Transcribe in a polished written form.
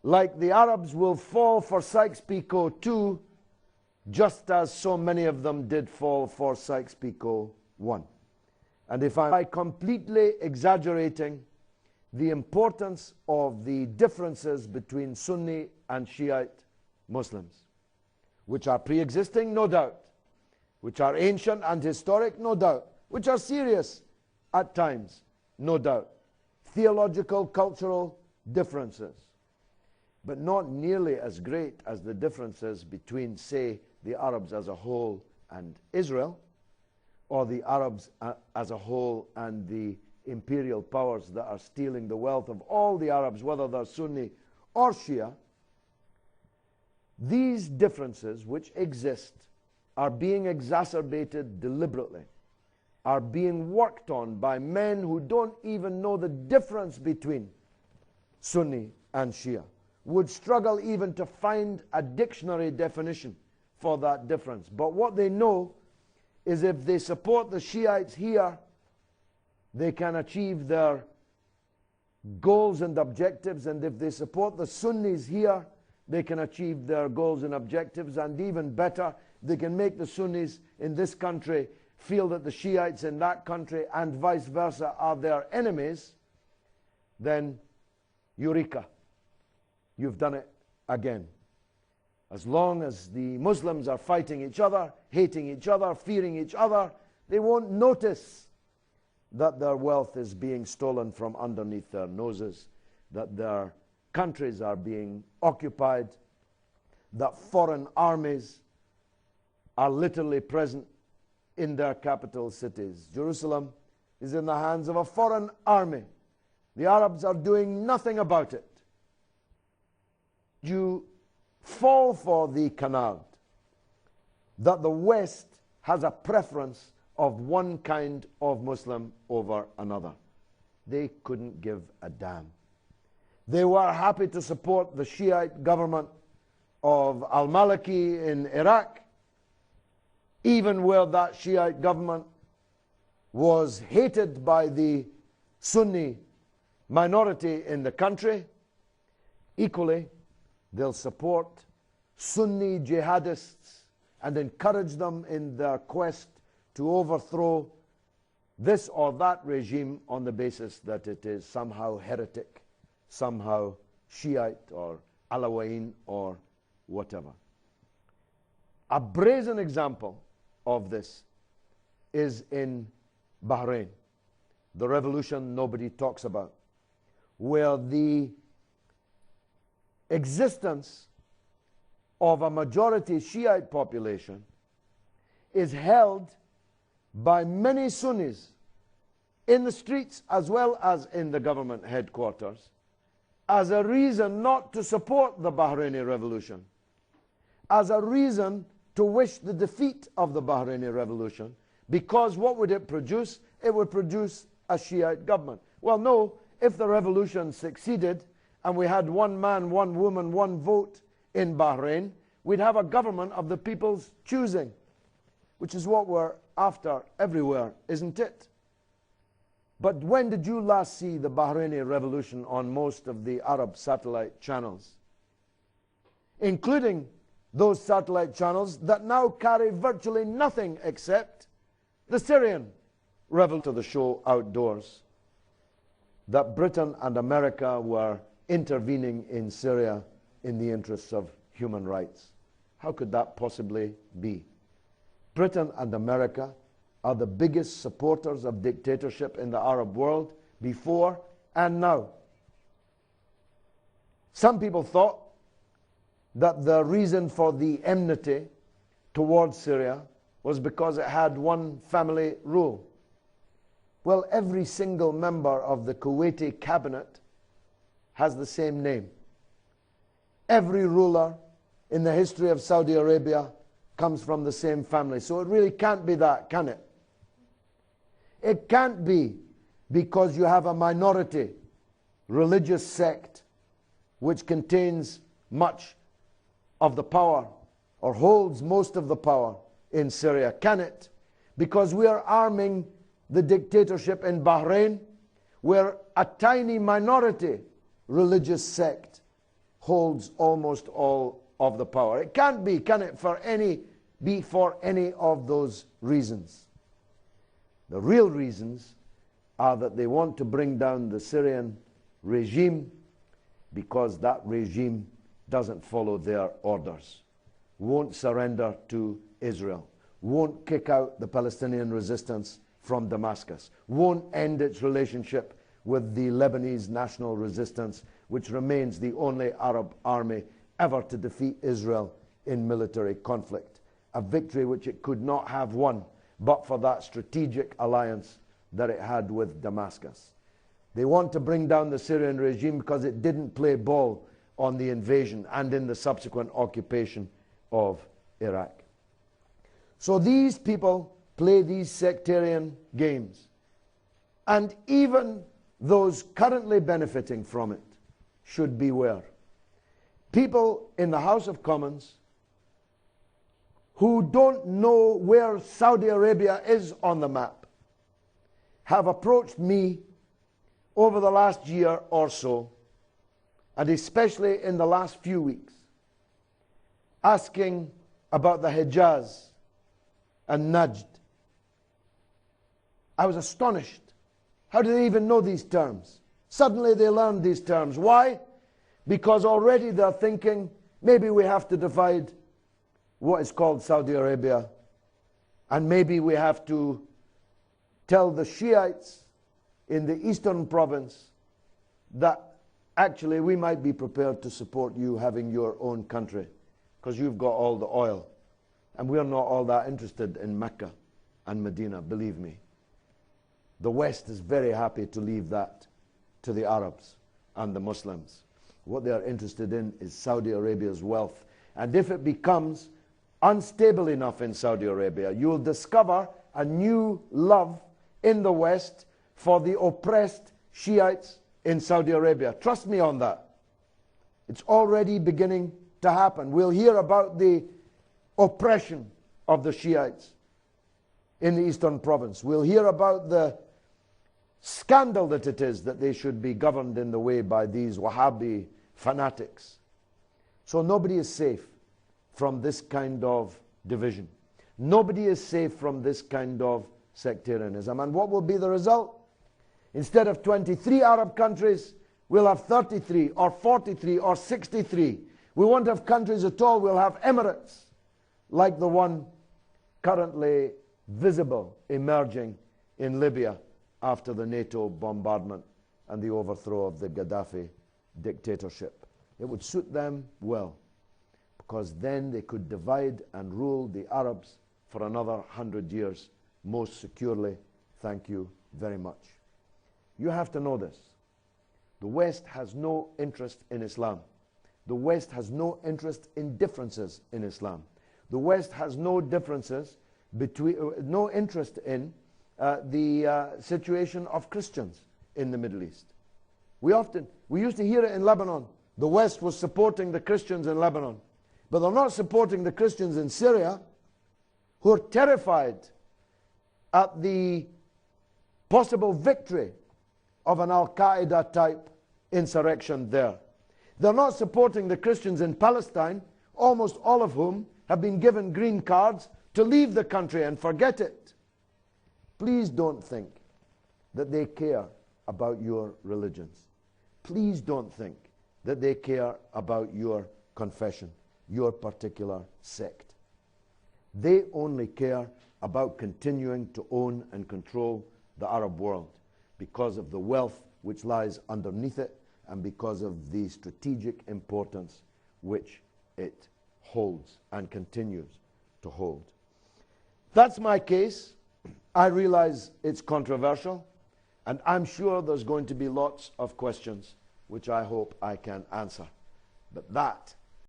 like the Arabs will fall for Sykes-Picot too, just as so many of them did fall for Sykes-Picot 1. And if I'm completely exaggerating the importance of the differences between Sunni and Shiite Muslims, which are pre-existing, no doubt, which are ancient and historic, no doubt, which are serious at times, no doubt, theological, cultural differences, but not nearly as great as the differences between, say, the Arabs as a whole and Israel, or the Arabs as a whole and the imperial powers that are stealing the wealth of all the Arabs, whether they're Sunni or Shia. These differences which exist are being exacerbated deliberately, are being worked on by men who don't even know the difference between Sunni and Shia, would struggle even to find a dictionary definition for that difference. But what they know is if they support the Shiites here, they can achieve their goals and objectives, and if they support the Sunnis here, they can achieve their goals and objectives, and even better, they can make the Sunnis in this country feel that the Shiites in that country and vice versa are their enemies. Then eureka, you've done it again. As long as the Muslims are fighting each other, hating each other, fearing each other, they won't notice that their wealth is being stolen from underneath their noses, that their countries are being occupied, that foreign armies are literally present in their capital cities. Jerusalem is in the hands of a foreign army. The Arabs are doing nothing about it. You fall for the canard that the West has a preference of one kind of Muslim over another. They couldn't give a damn. They were happy to support the Shiite government of al-Maliki in Iraq, even where that Shiite government was hated by the Sunni minority in the country. Equally, they'll support Sunni jihadists and encourage them in their quest to overthrow this or that regime on the basis that it is somehow heretic, somehow Shiite or Alawiyin or whatever. A brazen example of this is in Bahrain, the revolution nobody talks about, where the existence of a majority Shiite population is held by many Sunnis in the streets as well as in the government headquarters as a reason not to support the Bahraini revolution, as a reason to wish the defeat of the Bahraini revolution, because what would it produce? It would produce a Shiite government. Well, no, if the revolution succeeded and we had one man, one woman, one vote in Bahrain, we'd have a government of the people's choosing, which is what we're after everywhere, isn't it? But when did you last see the Bahraini revolution on most of the Arab satellite channels, including those satellite channels that now carry virtually nothing except the Syrian revolution? To the show outdoors that Britain and America were intervening in Syria in the interests of human rights. How could that possibly be? Britain and America are the biggest supporters of dictatorship in the Arab world before and now. Some people thought that the reason for the enmity towards Syria was because it had one family rule. Well, every single member of the Kuwaiti cabinet has the same name. Every ruler in the history of Saudi Arabia comes from the same family. So it really can't be that, can it? It can't be because you have a minority religious sect which contains much of the power or holds most of the power in Syria, can it? Because we are arming the dictatorship in Bahrain, where a tiny minority religious sect holds almost all of the power. It can't be, can it, for any of those reasons. The real reasons are that they want to bring down the Syrian regime because that regime doesn't follow their orders, won't surrender to Israel, won't kick out the Palestinian resistance from Damascus, won't end its relationship with the Lebanese national resistance, which remains the only Arab army ever to defeat Israel in military conflict, a victory which it could not have won but for that strategic alliance that it had with Damascus. They want to bring down the Syrian regime because it didn't play ball on the invasion and in the subsequent occupation of Iraq. So these people play these sectarian games. And even those currently benefiting from it should beware. People in the House of Commons who don't know where Saudi Arabia is on the map have approached me over the last year or so, and especially in the last few weeks, asking about the Hijaz and Najd. I was astonished. How do they even know these terms? Suddenly they learned these terms. Why? Because already they're thinking, maybe we have to divide what is called Saudi Arabia, and maybe we have to tell the Shiites in the eastern province that actually we might be prepared to support you having your own country because you've got all the oil, and we're not all that interested in Mecca and Medina, believe me. The West is very happy to leave that to the Arabs and the Muslims. What they are interested in is Saudi Arabia's wealth, and if it becomes unstable enough in Saudi Arabia, you will discover a new love in the West for the oppressed Shiites in Saudi Arabia. Trust me on that. It's already beginning to happen. We'll hear about the oppression of the Shiites in the eastern province. We'll hear about the scandal that it is that they should be governed in the way by these Wahhabi fanatics. So nobody is safe from this kind of division. Nobody is safe from this kind of sectarianism. And what will be the result? Instead of 23 Arab countries, we'll have 33 or 43 or 63. We won't have countries at all. We'll have emirates like the one currently visible emerging in Libya after the NATO bombardment and the overthrow of the Gaddafi dictatorship. It would suit them well, because then they could divide and rule the Arabs for another 100 years most securely. Thank you very much. You have to know this. The West has no interest in Islam. The West has no interest in differences in Islam. The West has no differences between, no interest in the situation of Christians in the Middle East. We used to hear it in Lebanon. The West was supporting the Christians in Lebanon. But they're not supporting the Christians in Syria, who are terrified at the possible victory of an Al-Qaeda type insurrection there. They're not supporting the Christians in Palestine, almost all of whom have been given green cards to leave the country and forget it. Please don't think that they care about your religions. Please don't think that they care about your confession, your particular sect. They only care about continuing to own and control the Arab world because of the wealth which lies underneath it and because of the strategic importance which it holds and continues to hold. That's my case. I realize it's controversial, and I'm sure there's going to be lots of questions which I hope I can answer. But that